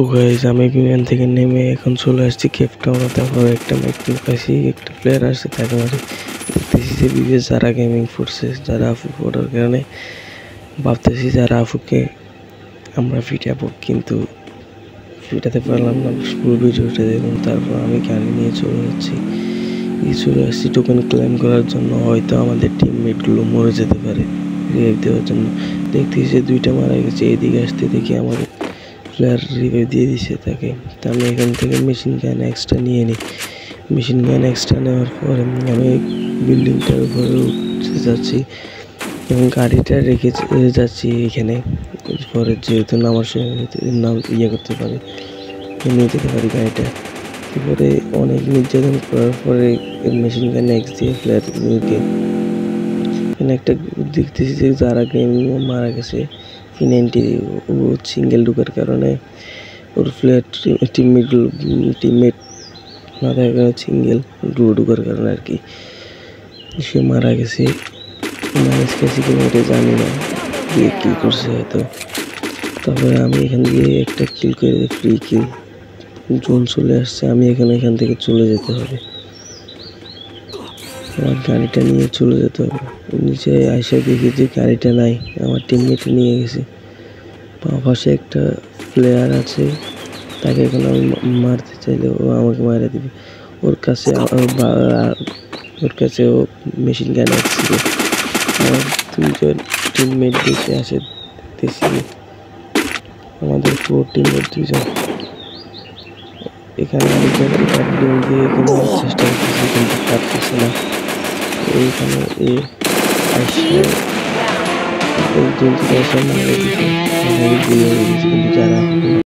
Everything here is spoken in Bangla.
তো গাইস আমি বিমান থেকে নেমে এখন চলে আসছি কেপ টাউনে। তারপর একটা ম্যাকটিং পাইছি, একটা প্লেয়ার আসছে তাকে মারি। দেখতেছি যে বিবেশ যারা গেমিং ফোর্সে যারা আফু পড়ার কারণে ভাবতেছি যারা আফুকে আমরা ফিটাবো, কিন্তু ফিটাতে পারলাম না। ফুল ভিডিওটা দেখুন। তারপর আমি গাড়ি নিয়ে চলে আসছি টোকেন ক্লেম করার জন্য। হয়তো আমাদের টিমমেটগুলো মরে যেতে পারে রিভাইভ দেওয়ার জন্য। দেখতেছি যে দুইটা মারা গেছে। এদিকে আসতে দেখি আমাদের প্লেয়ার রিভাইভ দিয়ে দিছে তাকে। তা আমি এখান থেকে মেশিন গান এক্সট্রা নিয়ে নিই। মেশিন গান এক্সট্রা নেওয়ার পরে আমি বিল্ডিংটার উপরে উঠতে যাচ্ছি এবং গাড়িটা রেখে যাচ্ছি এখানে। পরে যেহেতু নামার সময় নাম করতে পারে, নিয়ে যেতে পারি গাড়িটা। এরপরে অনেক নির্যাতন করার পরে মেশিন গান এক্স দিয়ে প্লেয়ারকে এখানে একটা দেখতেছি যে যারা গেম মারা গেছে P90 ও সিঙ্গেল ঢুকার কারণে ওর প্লেয়ার টিমমেট মাথায় সিঙ্গেল ঢুকার কারণে আর কি সে মারা গেছে। ম্যানেজ গেছে কিনা এটা জানি না, দিয়ে কী করছে হয়তো। তারপরে আমি এখান দিয়ে একটা কিল করে ফ্রি কিল জোন চলে আসছে। আমি এখান থেকে চলে যেতে হবে, আমার গাড়িটা নিয়ে চলে যেতে হবে। নিচে আইসা দেখি যে গাড়িটা নাই, আমার টিমমেট নিয়ে গেছে। পাশে একটা প্লেয়ার আছে, তাকে এখন আমি মারতে চাইলে ও আমাকে মারা দিবে। ওর কাছে ও মেশিন গান ছিল। আমার দুইজন টিমমেট বেঁচে আসে, দেখতেছি আমাদের পুরো টিমমেট দুইজন। এখানে আমি দিয়ে এখানে চেষ্টা করতেছি কিন্তু পারতেছি না। এইখানে কিন্তু যারা